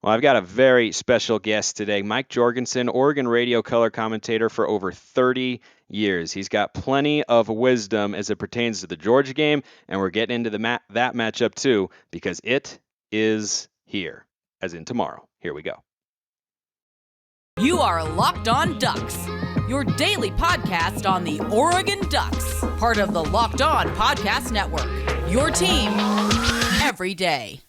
Well, I've got a very special guest today, Mike Jorgensen, Oregon radio color commentator for over 30 years. He's got plenty of wisdom as it pertains to the Georgia game, and we're getting into that matchup too because it is here, as in tomorrow. Here we go. You are Locked On Ducks, your daily podcast on the Oregon Ducks, part of the Locked On Podcast Network. Your team every day.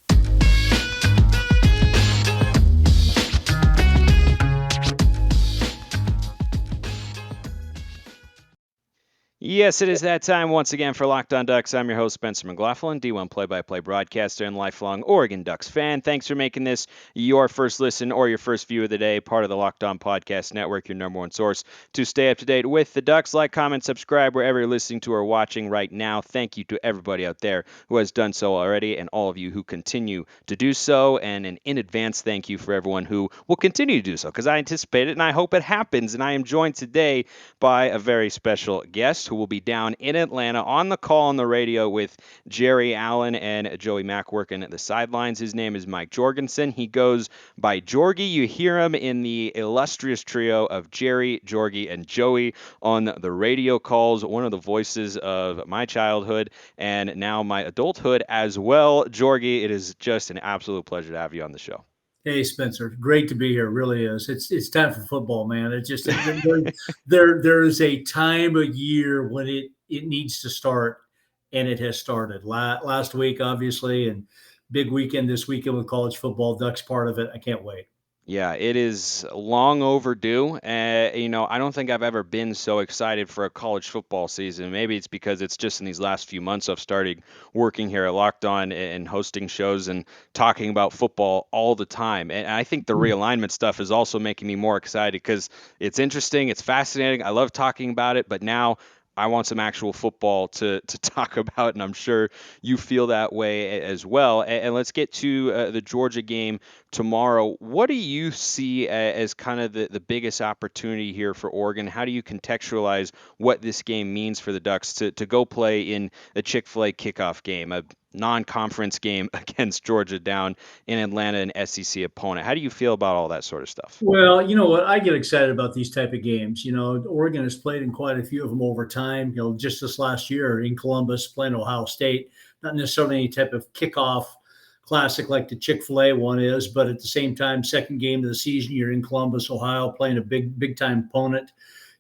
Yes, it is that time once again for Locked On Ducks. I'm your host, Spencer McLaughlin, D1 play-by-play broadcaster and lifelong Oregon Ducks fan. Thanks for making this your first listen or your first view of the day, part of the Locked On Podcast Network, your number one source to stay up to date with the Ducks. Like, comment, subscribe wherever you're listening to or watching right now. Thank you to everybody out there who has done so already and all of you who continue to do so. And an in advance thank you for everyone who will continue to do so because I anticipate it and I hope it happens. And I am joined today by a very special guest who will be down in Atlanta on the call on the radio with Jerry Allen and Joey Mack working at the sidelines. His name is Mike Jorgensen. He goes by Jorgy. You hear him in the illustrious trio of Jerry, Jorgy, and Joey on the radio calls, one of the voices of my childhood and now my adulthood as well. Jorgy, it is just an absolute pleasure to have you on the show. Hey Spencer, great to be here. It really is. It's time for football, man. It's just there is a time of year when it needs to start, and it has started. Last week, obviously, and big weekend this weekend with college football. Ducks part of it. I can't wait. Yeah, it is long overdue. I don't think I've ever been so excited for a college football season. Maybe it's because it's just in these last few months I've started working here at Locked On and hosting shows and talking about football all the time. And I think the realignment stuff is also making me more excited because it's interesting, it's fascinating. I love talking about it, but now I want some actual football to talk about, and I'm sure you feel that way as well. And let's get to the Georgia game tomorrow. What do you see as kind of the biggest opportunity here for Oregon? How do you contextualize what this game means for the Ducks to go play in a Chick-fil-A kickoff game, a non-conference game against Georgia down in Atlanta, an SEC opponent? How do you feel about all that sort of stuff? Well, you know what? I get excited about these type of games. Oregon has played in quite a few of them over time. Just this last year in Columbus, playing Ohio State, not necessarily any type of kickoff classic like the Chick-fil-A one is, but at the same time, second game of the season, you're in Columbus, Ohio, playing a big time opponent,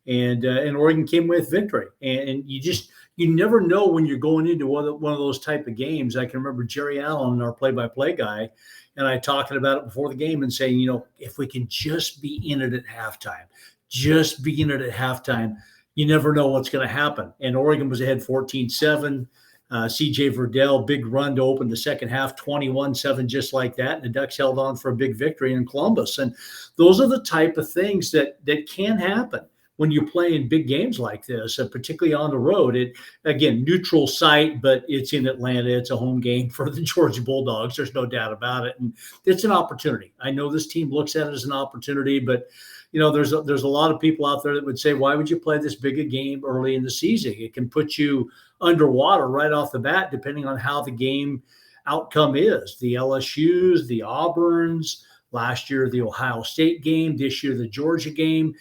and Oregon came with victory. And you never know when you're going into one of those type of games. I can remember Jerry Allen, our play-by-play guy, and I talking about it before the game and saying, if we can just be in it at halftime, you never know what's going to happen. And Oregon was ahead 14-7. CJ Verdell, big run to open the second half, 21-7, just like that. And the Ducks held on for a big victory in Columbus. And those are the type of things that can happen when you're playing big games like this, particularly on the road. It, again, neutral site, but it's in Atlanta. It's a home game for the Georgia Bulldogs. There's no doubt about it. And it's an opportunity. I know this team looks at it as an opportunity, but there's a lot of people out there that would say, why would you play this big a game early in the season? It can put you underwater right off the bat, depending on how the game outcome is. The LSUs, the Auburns, last year the Ohio State game, this year the Georgia game.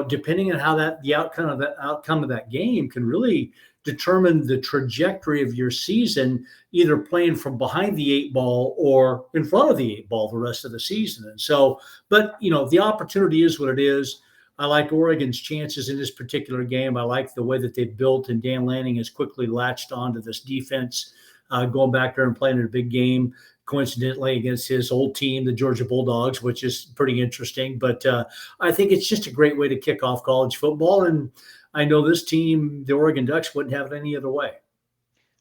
Depending on how the outcome of that game can really determine the trajectory of your season, either playing from behind the eight ball or in front of the eight ball the rest of the season. And so, but the opportunity is what it is. I like Oregon's chances in this particular game. I like the way that they've built, and Dan Lanning has quickly latched onto this defense, going back there and playing in a big game, coincidentally against his old team, the Georgia Bulldogs, which is pretty interesting. But I think it's just a great way to kick off college football. And I know this team, the Oregon Ducks, wouldn't have it any other way.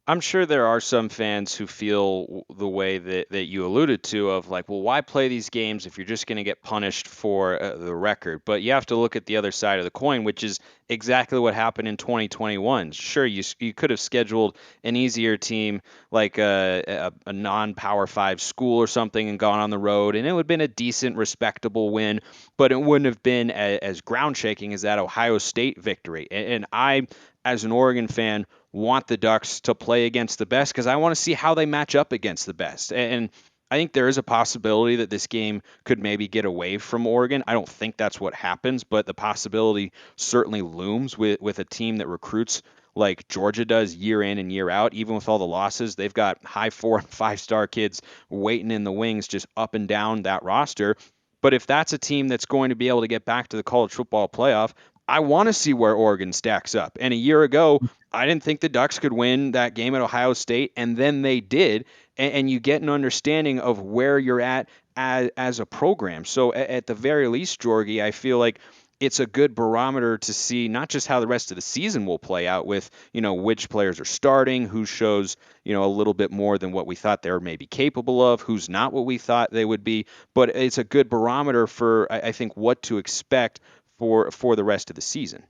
I'm sure there are some fans who feel the way that you alluded to of like, well, why play these games if you're just going to get punished for the record? But you have to look at the other side of the coin, which is exactly what happened in 2021. Sure, you could have scheduled an easier team like a non-Power 5 school or something and gone on the road, and it would have been a decent, respectable win, but it wouldn't have been as ground shaking as that Ohio State victory. And I, as an Oregon fan, want the Ducks to play against the best because I want to see how they match up against the best. And I think there is a possibility that this game could maybe get away from Oregon. I don't think that's what happens, but the possibility certainly looms with a team that recruits like Georgia does year in and year out. Even with all the losses, they've got high 4 and 5 star kids waiting in the wings just up and down that roster. But if that's a team that's going to be able to get back to the college football playoff, I want to see where Oregon stacks up. And a year ago, I didn't think the Ducks could win that game at Ohio State, and then they did. And you get an understanding of where you're at as a program. So at the very least, Jorgy, I feel like it's a good barometer to see not just how the rest of the season will play out with, which players are starting, who shows, a little bit more than what we thought they were maybe capable of, who's not what we thought they would be, but it's a good barometer for, I think, what to expect for the rest of the season.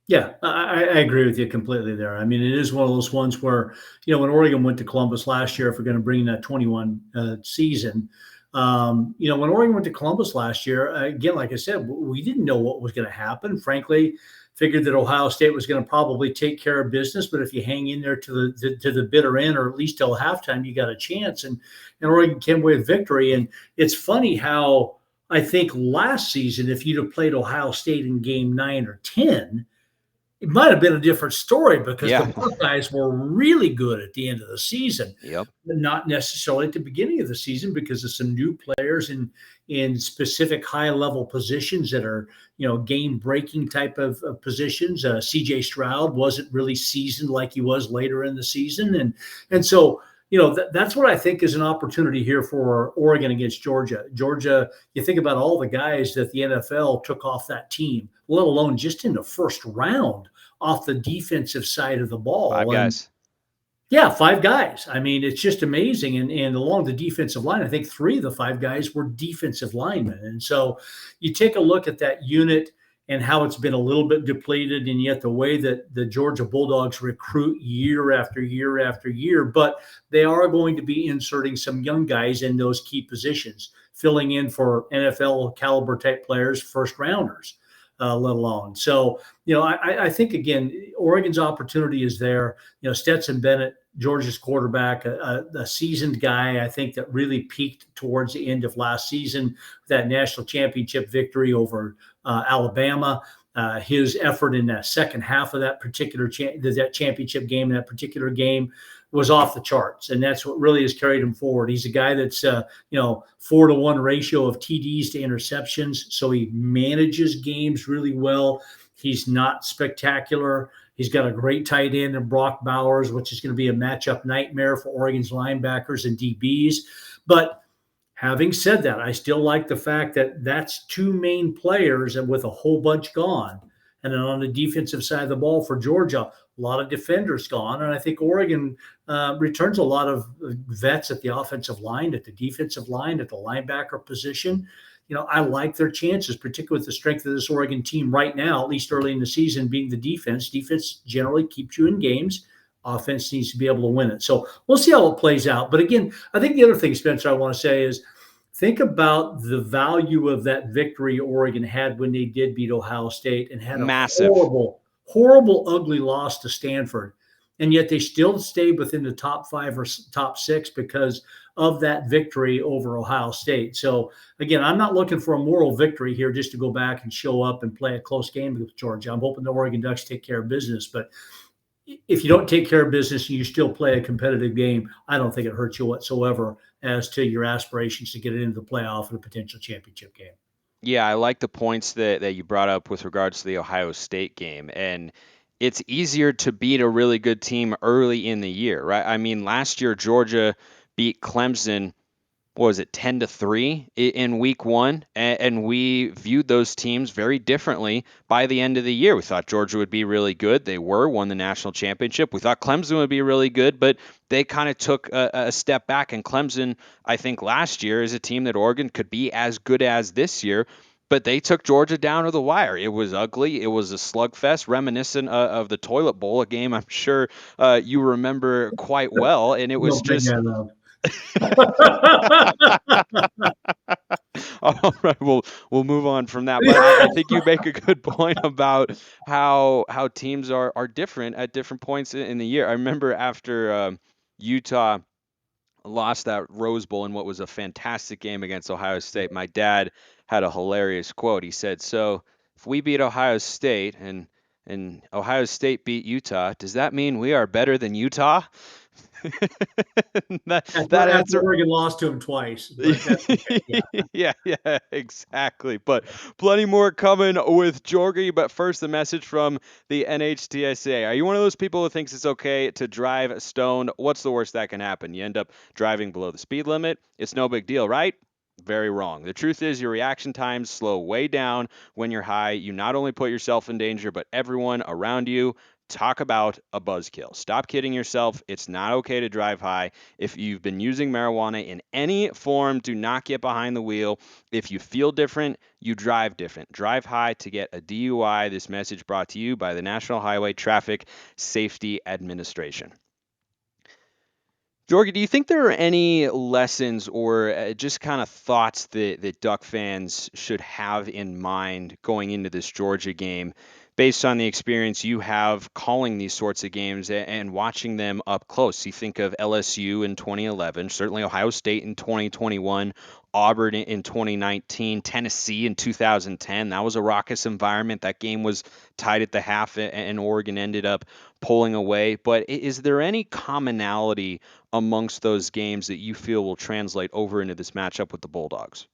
Yeah, I agree with you completely there. I mean, it is one of those ones where, when Oregon went to Columbus last year, if we're going to bring in that 21 season, when Oregon went to Columbus last year, again, like I said, we didn't know what was going to happen. Frankly, figured that Ohio State was going to probably take care of business, but if you hang in there to the bitter end, or at least till halftime, you got a chance. And Oregon came away with victory. And it's funny how I think last season, if you'd have played Ohio State in game 9 or 10, it might have been a different story because Yeah. the Buckeyes were really good at the end of the season, Yep. but not necessarily at the beginning of the season because of some new players in specific high level positions that are, game breaking type of positions. CJ Stroud wasn't really seasoned like he was later in the season. And so, that's what I think is an opportunity here for Oregon against Georgia. Georgia, you think about all the guys that the NFL took off that team, let alone just in the first round off the defensive side of the ball. 5 guys. Yeah, 5 guys. I mean, it's just amazing. And along the defensive line, I think 3 of the 5 guys were defensive linemen. And so you take a look at that unit and how it's been a little bit depleted, and yet the way that the Georgia Bulldogs recruit year after year after year, but they are going to be inserting some young guys in those key positions, filling in for NFL caliber type players, first rounders, let alone. So, I think, again, Oregon's opportunity is there. Stetson Bennett, Georgia's quarterback, a seasoned guy, I think, that really peaked towards the end of last season, that national championship victory over Alabama. His effort in that second half of that particular that championship game, that particular game, was off the charts, and that's what really has carried him forward. He's a guy that's 4-to-1 ratio of TDs to interceptions, so he manages games really well. He's not spectacular. He's got a great tight end in Brock Bowers, which is going to be a matchup nightmare for Oregon's linebackers and DBs. But having said that, I still like the fact that that's 2 main players and with a whole bunch gone. And then on the defensive side of the ball for Georgia, a lot of defenders gone. And I think Oregon returns a lot of vets at the offensive line, at the defensive line, at the linebacker position. I like their chances, particularly with the strength of this Oregon team right now, at least early in the season, being the defense. Defense generally keeps you in games. Offense needs to be able to win it. So we'll see how it plays out. But again, I think the other thing, Spencer, I want to say is think about the value of that victory Oregon had when they did beat Ohio State and had a Massive. horrible, ugly loss to Stanford. And yet they still stayed within the top 5 or top 6 because of that victory over Ohio State. So, again, I'm not looking for a moral victory here just to go back and show up and play a close game with Georgia. I'm hoping the Oregon Ducks take care of business. But if you don't take care of business and you still play a competitive game, I don't think it hurts you whatsoever as to your aspirations to get it into the playoff and a potential championship game. Yeah, I like the points that you brought up with regards to the Ohio State game. And it's easier to beat a really good team early in the year, right? I mean, last year, Georgia beat Clemson, what was it, 10-3 in week 1, and we viewed those teams very differently by the end of the year. We thought Georgia would be really good. They won the national championship. We thought Clemson would be really good, but they kind of took a step back. And Clemson, I think last year, is a team that Oregon could be as good as this year. But they took Georgia down to the wire. It was ugly. It was a slugfest, reminiscent of the toilet bowl, a game I'm sure you remember quite well. And it was just all right. We'll move on from that. But I think you make a good point about how teams are different at different points in the year. I remember after Utah lost that Rose Bowl in what was a fantastic game against Ohio State, my dad had a hilarious quote. He said, "So if we beat Ohio State and Ohio State beat Utah, does that mean we are better than Utah?" That After answer. Oregon lost to him twice, but that's okay. Yeah. Yeah, exactly. But plenty more coming with Jorgy. But first, the message from the NHTSA. Are you one of those people who thinks it's okay to drive stoned? What's the worst that can happen? You end up driving below the speed limit. It's no big deal, right? Very wrong. The truth is, your reaction times slow way down when you're high. You not only put yourself in danger, but everyone around you. Talk about a buzzkill. Stop kidding yourself. It's not okay to drive high. If you've been using marijuana in any form, do not get behind the wheel. If you feel different, you drive different. Drive high to get a DUI. This message brought to you by the National Highway Traffic Safety Administration. Jorgy, do you think there are any lessons or just kind of thoughts that Duck fans should have in mind going into this Georgia game based on the experience you have calling these sorts of games and watching them up close? You think of LSU in 2011, certainly Ohio State in 2021, Auburn in 2019, Tennessee in 2010. That was a raucous environment. That game was tied at the half, and Oregon ended up pulling away. But is there any commonality amongst those games that you feel will translate over into this matchup with the Bulldogs?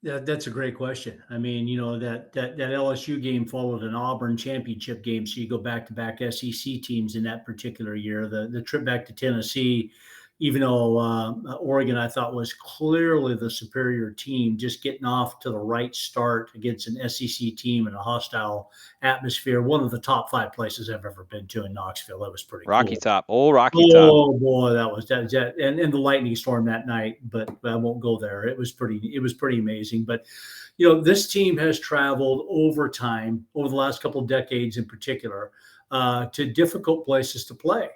Yeah, that's a great question. I mean, that LSU game followed an Auburn championship game, so you go back to back SEC teams in that particular year. The trip back to Tennessee, even though Oregon I thought was clearly the superior team, just getting off to the right start against an SEC team in a hostile atmosphere. One of the top 5 places I've ever been to in Knoxville. That was pretty Rocky cool. Top, old Rocky Top. Oh boy, that and the lightning storm that night, but I won't go there. It was pretty amazing. But this team has traveled over time, over the last couple of decades in particular, to difficult places to play.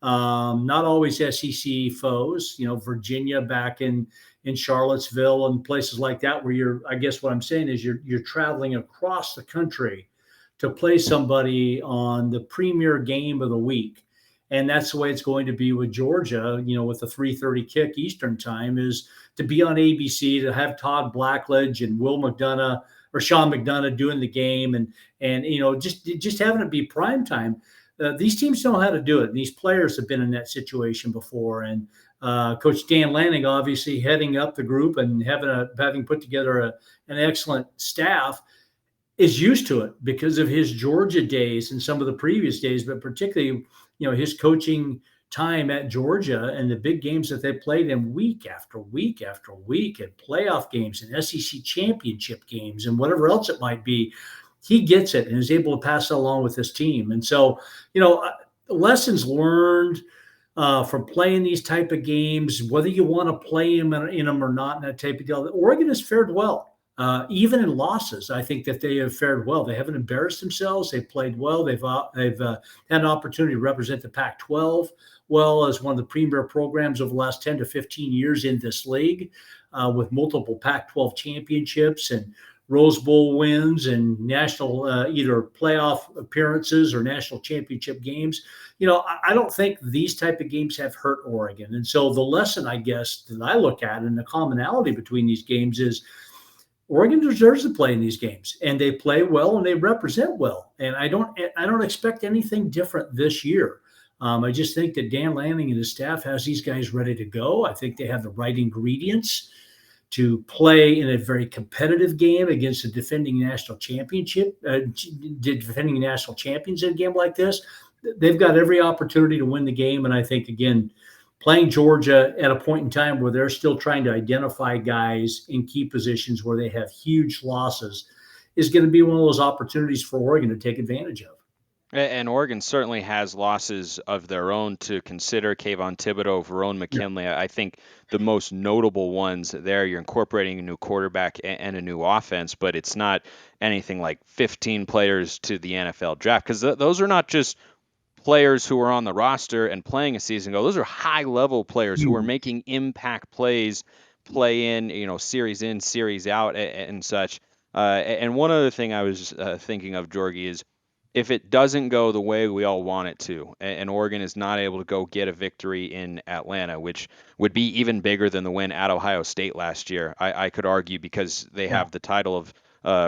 Not always SEC foes, Virginia back in Charlottesville and places like that, where I guess what I'm saying is you're traveling across the country to play somebody on the premier game of the week. And that's the way it's going to be with Georgia, with the 3:30 kick Eastern time, is to be on ABC, to have Todd Blackledge and Will McDonough or Sean McDonough doing the game, and just having it be prime time. These teams know how to do it. And these players have been in that situation before. And Coach Dan Lanning, obviously heading up the group and having put together an excellent staff, is used to it because of his Georgia days and some of the previous days, but particularly, his coaching time at Georgia and the big games that they played in week after week after week, and playoff games and SEC championship games and whatever else it might be. He gets it and is able to pass it along with his team. And so, lessons learned from playing these type of games, whether you want to play them in them or not, in that type of deal. Oregon has fared well. Even in losses, I think that they have fared well. They haven't embarrassed themselves. They've played well. They've had an opportunity to represent the Pac-12 well as one of the premier programs over the last 10 to 15 years in this league, with multiple Pac-12 championships and Rose Bowl wins and national either playoff appearances or national championship games. I don't think these type of games have hurt Oregon. And so the lesson, I guess, that I look at and the commonality between these games is Oregon deserves to play in these games, and they play well and they represent well. And I don't expect anything different this year. I just think that Dan Lanning and his staff has these guys ready to go. I think they have the right ingredients to play in a very competitive game against a defending national champions in a game like this. They've got every opportunity to win the game, and I think, again, playing Georgia at a point in time where they're still trying to identify guys in key positions where they have huge losses is going to be one of those opportunities for Oregon to take advantage of. And Oregon certainly has losses of their own to consider. Kayvon Thibodeau, Verone Yeah. McKinley. I think the most notable ones there, you're incorporating a new quarterback and a new offense, but it's not anything like 15 players to the NFL draft, because those are not just players who are on the roster and playing a season ago. Those are high-level players who are making impact plays, play in, series in, series out, and such. And one other thing I was thinking of, Jorgy, is if it doesn't go the way we all want it to, and Oregon is not able to go get a victory in Atlanta, which would be even bigger than the win at Ohio State last year, I could argue, because they Yeah, have the title of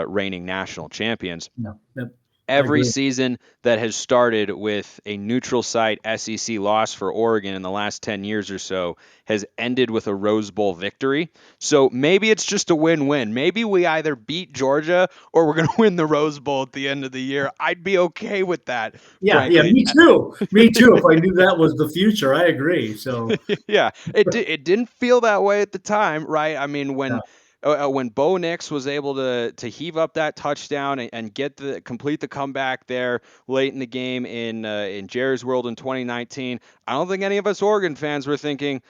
reigning national champions. no, yep, I Every agree. season that has started with a neutral site SEC loss for Oregon in the last 10 years or so has ended with a Rose Bowl victory. So maybe it's just a win-win. Maybe we either beat Georgia or we're going to win the Rose Bowl at the end of the year. I'd be okay with that, Yeah, yeah, frankly. me too. Me too. If I knew that was the future, I agree. So, Yeah, it didn't feel that way at the time, right? I mean, yeah, when Bo Nix was able to heave up that touchdown and get the complete the comeback there late in the game in Jerry's World in 2019, I don't think any of us Oregon fans were thinking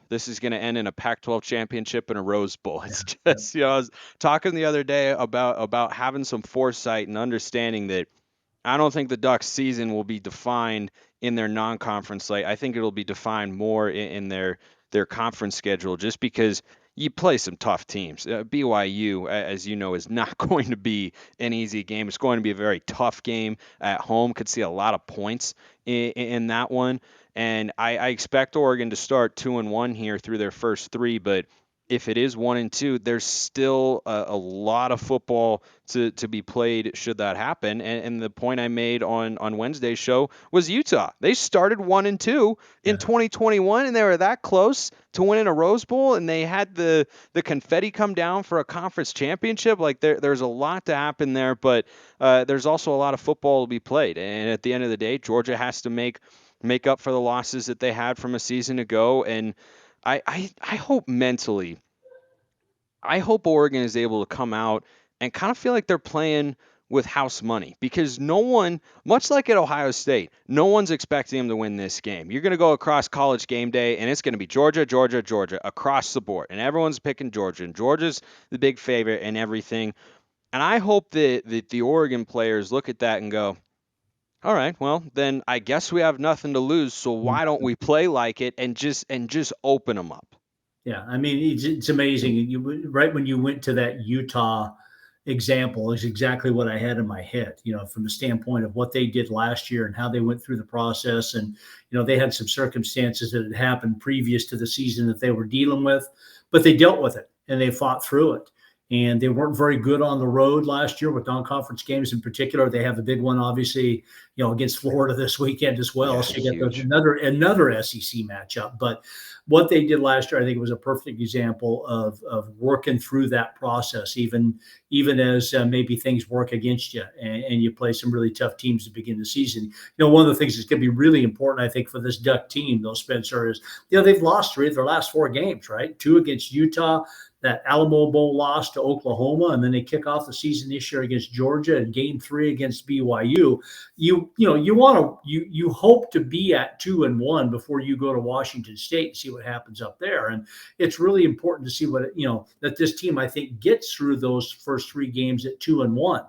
this is going to end in a Pac-12 championship and a Rose Bowl. yeah, It's yeah, just, I was talking the other day about having some foresight and understanding that I don't think the Ducks' season will be defined in their non-conference slate. I think it'll be defined more in their conference schedule, just because you play some tough teams. BYU, as you know, is not going to be an easy game. It's going to be a very tough game at home. Could see a lot of points in that one, and I expect Oregon to start 2-1 here through their first three, but if it is 1-2, there's still a lot of football to be played should that happen. And the point I made on Wednesday's show was Utah. They started 1-2 in yeah. 2021, and they were that close to winning a Rose Bowl, and they had the confetti come down for a conference championship. Like there's a lot to happen there, but there's also a lot of football to be played. And at the end of the day, Georgia has to make up for the losses that they had from a season ago. And I hope mentally, I hope Oregon is able to come out and kind of feel like they're playing with house money, because no one, much like at Ohio State, no one's expecting them to win this game. You're going to go across College Game Day, and it's going to be Georgia, Georgia, Georgia across the board, and everyone's picking Georgia, and Georgia's the big favorite and everything. And I hope that the Oregon players look at that and go, all right, well, then I guess we have nothing to lose, so why don't we play like it and just open them up? Yeah, I mean, it's amazing. Right when you went to that Utah example is exactly what I had in my head. From the standpoint of what they did last year and how they went through the process, and they had some circumstances that had happened previous to the season that they were dealing with, but they dealt with it and they fought through it. And they weren't very good on the road last year with non-conference games in particular. They have the big one, obviously, against Florida this weekend as well. Yeah, So you got huge. another SEC matchup. But what they did last year, I think, was a perfect example of working through that process, even as maybe things work against you and you play some really tough teams to begin the season. One of the things that's going to be really important, I think, for this Duck team, though, Spencer, is they've lost 3 of their last 4 games, right? 2 against Utah, that Alamo Bowl loss to Oklahoma, and then they kick off the season this year against Georgia and Game 3 against BYU. You hope to be at 2-1 before you go to Washington State and see what happens up there. And it's really important to see that this team, I think, gets through those first 3 games at 2-1.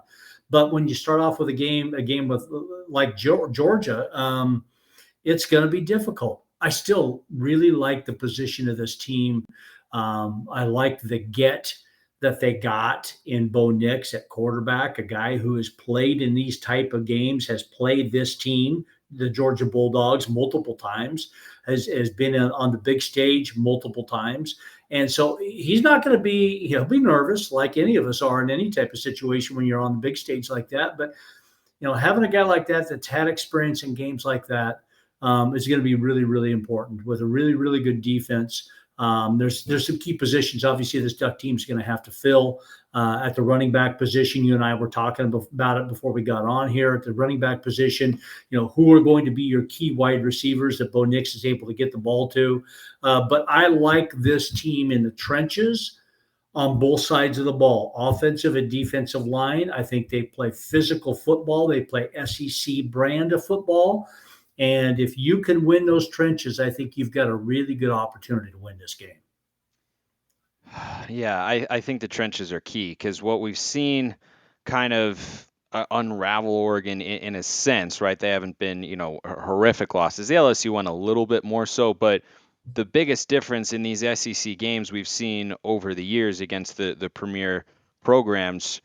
But when you start off with a game with like Georgia, it's going to be difficult. I still really like the position of this team. I liked the get that they got in Bo Nix at quarterback, a guy who has played in these type of games, has played this team, the Georgia Bulldogs, multiple times, has been on the big stage multiple times. And so he's not going to he'll be nervous like any of us are in any type of situation when you're on the big stage like that. But, having a guy like that that's had experience in games like that is going to be really, really important with a really, really good defense. There's some key positions. Obviously, this Duck team is going to have to fill at the running back position. You and I were talking about it before we got on here. At the running back position, who are going to be your key wide receivers that Bo Nix is able to get the ball to. But I like this team in the trenches on both sides of the ball, offensive and defensive line. I think they play physical football. They play SEC brand of football. And if you can win those trenches, I think you've got a really good opportunity to win this game. Yeah, I think the trenches are key, because what we've seen kind of unravel Oregon in a sense, right? They haven't been, horrific losses. The LSU one a little bit more so, but the biggest difference in these SEC games we've seen over the years against the premier programs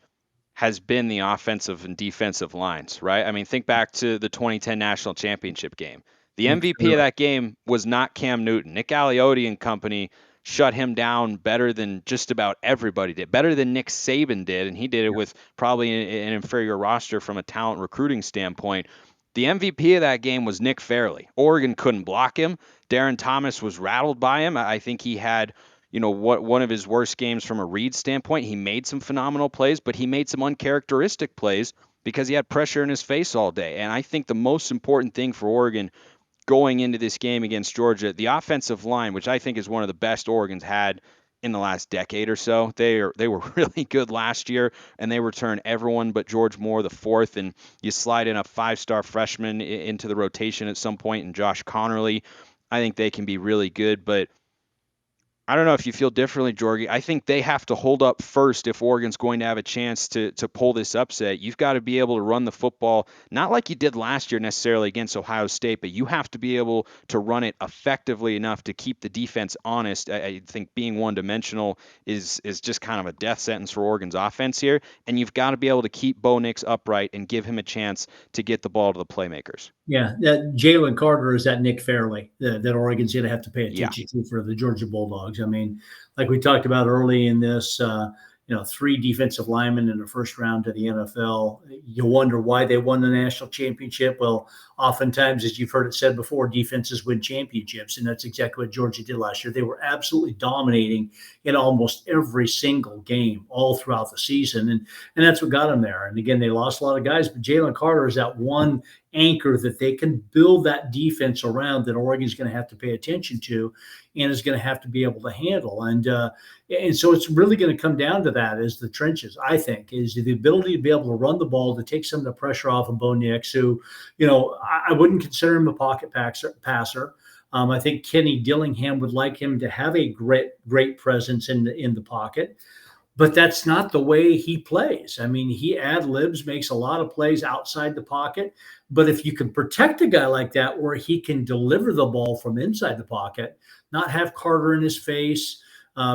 has been the offensive and defensive lines, right? I mean, think back to the 2010 national championship game. The Nick MVP of Fairley. that game was not Cam Newton. Nick Aliotti and company shut him down better than just about everybody did, better than Nick Saban did, and he did it Yeah. with probably an inferior roster from a talent recruiting standpoint. The MVP of that game was Nick Fairley. Oregon couldn't block him. Darren Thomas was rattled by him. I think he had, what one of his worst games from a read standpoint. He made some phenomenal plays, but he made some uncharacteristic plays because he had pressure in his face all day. And I think the most important thing for Oregon going into this game against Georgia, the offensive line, which I think is one of the best Oregon's had in the last decade or so. They were really good last year, and they returned everyone but George Moore the fourth, and you slide in a five-star freshman into the rotation at some point, and Josh Connerly. I think they can be really good, but I don't know if you feel differently, Jorgy. I think they have to hold up first if Oregon's going to have a chance to pull this upset. You've got to be able to run the football, not like you did last year necessarily against Ohio State, but you have to be able to run it effectively enough to keep the defense honest. I think being one-dimensional is just kind of a death sentence for Oregon's offense here, and you've got to be able to keep Bo Nix upright and give him a chance to get the ball to the playmakers. Yeah, that Jalen Carter is that Nick Fairley that Oregon's going to have to pay Yeah. attention to for the Georgia Bulldogs. I mean, like we talked about early in this, 3 defensive linemen in the first round to the NFL. You wonder why they won the national championship. Well, oftentimes, as you've heard it said before, defenses win championships, and that's exactly what Georgia did last year. They were absolutely dominating in almost every single game all throughout the season, and that's what got them there. And again, they lost a lot of guys, but Jalen Carter is that one anchor that they can build that defense around that Oregon's going to have to pay attention to and is going to have to be able to handle. And so it's really going to come down to that is the trenches, I think, is the ability to be able to run the ball, to take some of the pressure off of Bo Nix, who, I wouldn't consider him a pocket passer. I think Kenny Dillingham would like him to have a great presence in the pocket. But that's not the way he plays. I mean, he ad libs, makes a lot of plays outside the pocket. But if you can protect a guy like that, where he can deliver the ball from inside the pocket, not have Carter in his face,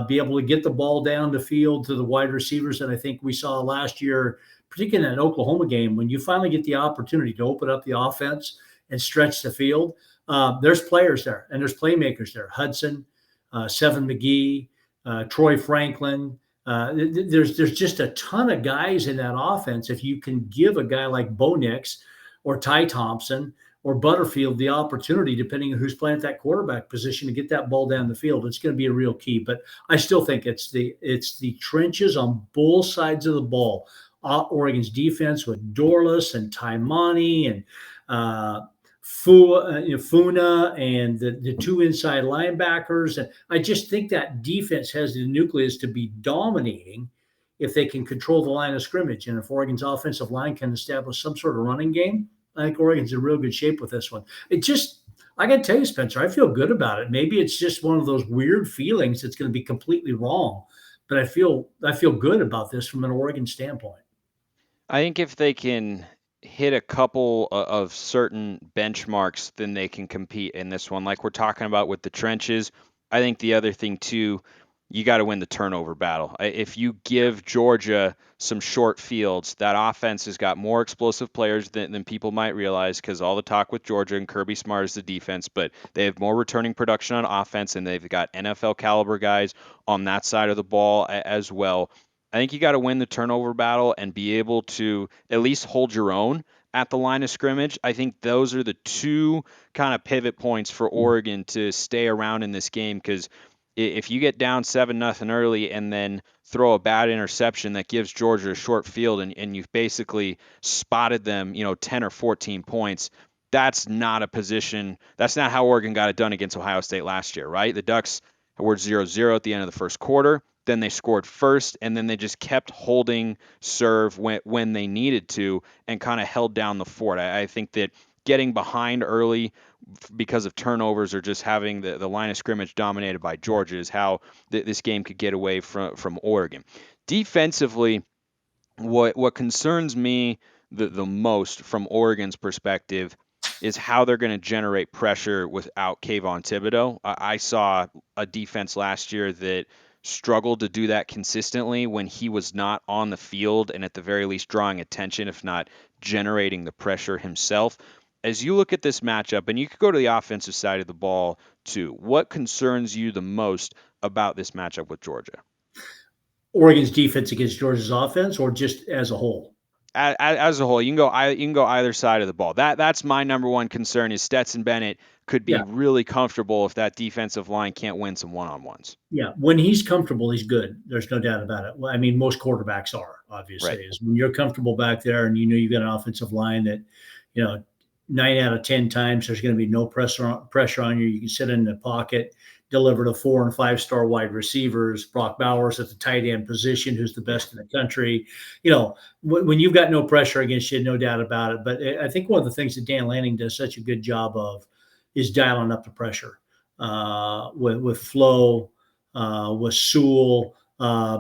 be able to get the ball down the field to the wide receivers that I think we saw last year, particularly in that Oklahoma game, when you finally get the opportunity to open up the offense and stretch the field, there's players there and there's playmakers there. Hudson, Seven McGee, Troy Franklin. There's just a ton of guys in that offense. If you can give a guy like Bo Nix or Ty Thompson or Butterfield the opportunity, depending on who's playing at that quarterback position, to get that ball down the field, it's going to be a real key. But I still think it's the trenches on both sides of the ball. Oregon's defense with Dorless and Taimani and Funa and the 2 inside linebackers. And I just think that defense has the nucleus to be dominating if they can control the line of scrimmage. And if Oregon's offensive line can establish some sort of running game, I think Oregon's in real good shape with this one. I got to tell you, Spencer, I feel good about it. Maybe it's just one of those weird feelings that's going to be completely wrong, but I feel good about this from an Oregon standpoint. I think if they can hit a couple of certain benchmarks, then they can compete in this one. Like we're talking about with the trenches, I think the other thing too, you got to win the turnover battle. If you give Georgia some short fields, that offense has got more explosive players than people might realize, because all the talk with Georgia and Kirby Smart is the defense, but they have more returning production on offense, and they've got NFL caliber guys on that side of the ball as well. I think you got to win the turnover battle and be able to at least hold your own at the line of scrimmage. I think those are the two kind of pivot points for Oregon to stay around in this game, because if you get down 7-0 early and then throw a bad interception that gives Georgia a short field, and you've basically spotted them, 10 or 14 points, that's not a position. That's not how Oregon got it done against Ohio State last year, right? The Ducks were 0-0 at the end of the first quarter. Then they scored first, and then they just kept holding serve when they needed to and kind of held down the fort. I think that getting behind early because of turnovers or just having the line of scrimmage dominated by Georgia is how this game could get away from Oregon. Defensively, what concerns me the most from Oregon's perspective is how they're going to generate pressure without Kayvon Thibodeaux. I saw a defense last year that struggled to do that consistently when he was not on the field and at the very least drawing attention, if not generating the pressure himself. As you look at this matchup, and you could go to the offensive side of the ball too, what concerns you the most about this matchup with Georgia? Oregon's defense against Georgia's offense, or just as a whole? As a whole, you can go either side of the ball. That's my number one concern is Stetson Bennett could be Yeah. really comfortable if that defensive line can't win some one-on-ones. Yeah, when he's comfortable, he's good. There's no doubt about it. Well, I mean, most quarterbacks are, Right. obviously. Is when you're comfortable back there and you know you've got an offensive line that, you know, 9 out of 10 times there's going to be no pressure on you. You can sit in the pocket, deliver to 4 and 5 star wide receivers. Brock Bowers at the tight end position, who's the best in the country. You know, when you've got no pressure against you, no doubt about it. But I think one of the things that Dan Lanning does such a good job of is dialing up the pressure with Flo, with Sewell,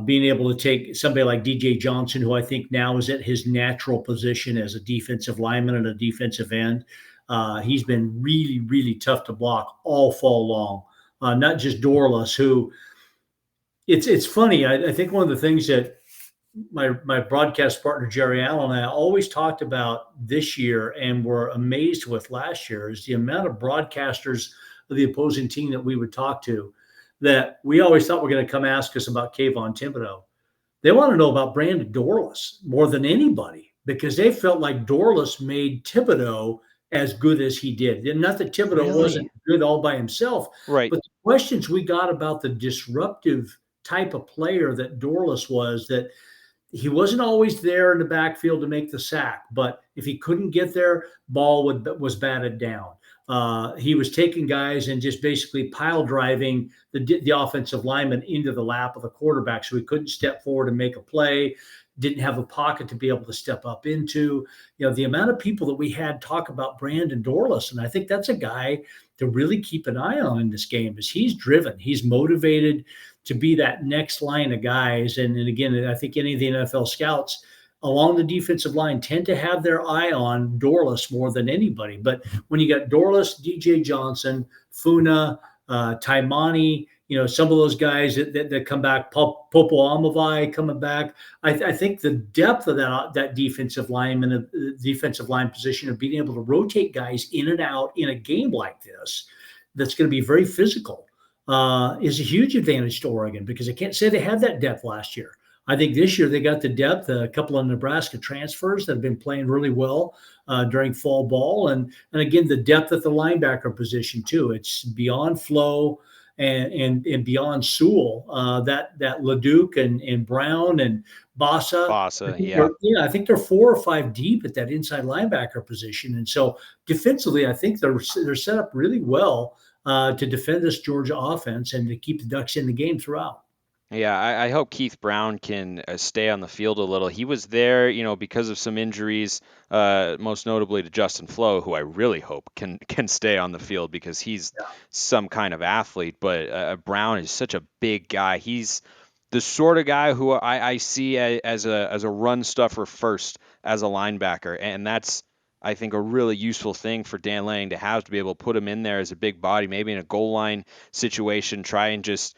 being able to take somebody like DJ Johnson, who I think now is at his natural position as a defensive lineman and a defensive end. He's been really, really tough to block all fall long. Not just Dorless, who it's funny. I think one of the things that my broadcast partner Jerry Allen and I always talked about this year and were amazed with last year is the amount of broadcasters of the opposing team that we would talk to that we always thought were going to come ask us about Kayvon Thibodeau. They want to know about Brandon Dorless more than anybody because they felt like Dorless made Thibodeau as good as he did. And not that Thibodeau wasn't good all by himself, Right. but the questions we got about the disruptive type of player that Dorless was, that he wasn't always there in the backfield to make the sack, but if he couldn't get there, ball was batted down. He was taking guys and just basically pile driving the offensive lineman into the lap of the quarterback so he couldn't step forward and make a play, didn't have a pocket to be able to step up into. You know, the amount of people that we had talk about Brandon Dorless, and I think that's a guy to really keep an eye on in this game is he's driven, he's motivated to be that next line of guys. And again, I think any of the NFL scouts along the defensive line tend to have their eye on Dorless more than anybody. But when you got Dorless, DJ Johnson, Funa, Taimani, you know, some of those guys that come back, Popo Amavai coming back, I think the depth of that defensive lineman, the defensive line position of being able to rotate guys in and out in a game like this, that's going to be very physical, is a huge advantage to Oregon because I can't say they had that depth last year. I think this year they got the depth, a couple of Nebraska transfers that have been playing really well during fall ball. And again, the depth at the linebacker position too. It's beyond Flo and beyond Sewell, that Leduc and Brown and Bassa. I think they're 4 or 5 deep at that inside linebacker position. And so defensively, I think they're set up really well to defend this Georgia offense and to keep the Ducks in the game throughout. Yeah, I hope Keith Brown can stay on the field a little. He was there, you know, because of some injuries, most notably to Justin Flo, who I really hope can stay on the field because he's some kind of athlete. But Brown is such a big guy. He's the sort of guy who I see as a run stuffer first as a linebacker, and that's I think a really useful thing for Dan Lanning to have to be able to put him in there as a big body, maybe in a goal line situation, try and just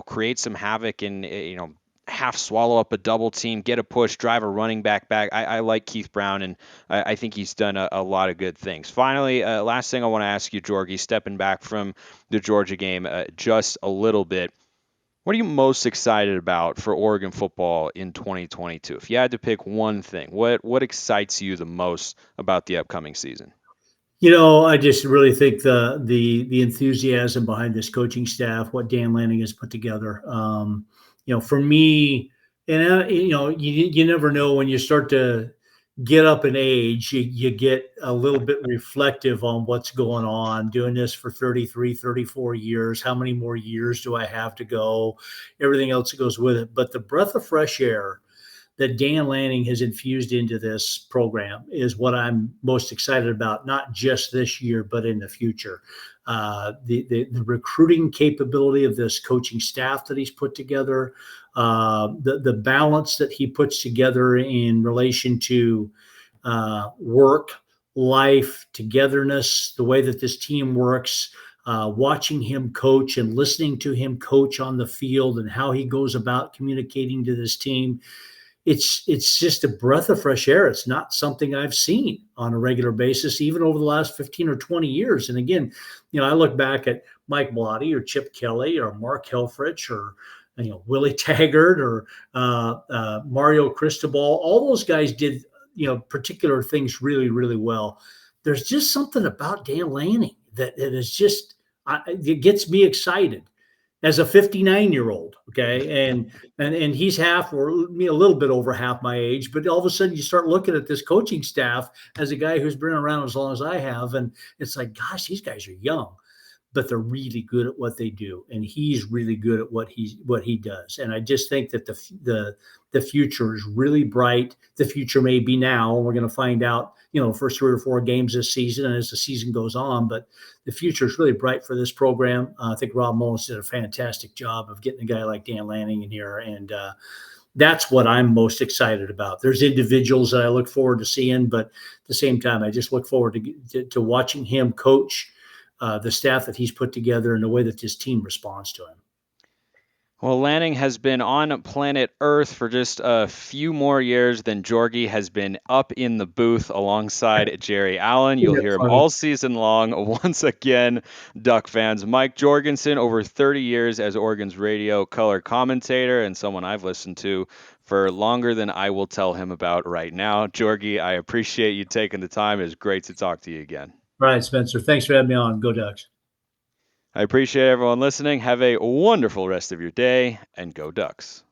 create some havoc and, half swallow up a double team, get a push, drive a running back. I like Keith Brown, and I think he's done a lot of good things. Finally, last thing I want to ask you, Jorgy, stepping back from the Georgia game just a little bit. What are you most excited about for Oregon football in 2022? If you had to pick one thing, what excites you the most about the upcoming season? You know, I just really think the enthusiasm behind this coaching staff, what Dan Lanning has put together. For me, and you never know when you start to get up in age, you get a little bit reflective on what's going on. Doing this for 33, 34 years, how many more years do I have to go? Everything else that goes with it. But the breath of fresh air that Dan Lanning has infused into this program is what I'm most excited about, not just this year, but in the future. The recruiting capability of this coaching staff that he's put together, the balance that he puts together in relation to work, life, togetherness, the way that this team works, watching him coach and listening to him coach on the field and how he goes about communicating to this team, it's just a breath of fresh air. It's not something I've seen on a regular basis, even over the last 15 or 20 years. And again, I look back at Mike Blotty or Chip Kelly or Mark Helfrich or Willie Taggart or Mario Cristobal. All those guys did particular things really, really well. There's just something about Dan Lanning that is just it gets me excited as a 59-year-old. Okay, and he's half or me a little bit over half my age, but all of a sudden you start looking at this coaching staff as a guy who's been around as long as I have, and it's like, gosh, these guys are young, but they're really good at what they do, and he's really good at what he does. And I just think that the future is really bright. The future may be now, and we're going to find out, first 3 or 4 games this season, and as the season goes on. But the future is really bright for this program. I think Rob Mullins did a fantastic job of getting a guy like Dan Lanning in here, and that's what I'm most excited about. There's individuals that I look forward to seeing, but at the same time, I just look forward to watching him coach the staff that he's put together and the way that his team responds to him. Well, Lanning has been on planet Earth for just a few more years than Jorgy has been up in the booth alongside Jerry Allen. You'll hear him all season long. Once again, Duck fans, Mike Jorgensen, over 30 years as Oregon's radio color commentator and someone I've listened to for longer than I will tell him about right now. Jorgy, I appreciate you taking the time. It was great to talk to you again. All right, Spencer. Thanks for having me on. Go Ducks. I appreciate everyone listening. Have a wonderful rest of your day, and go Ducks.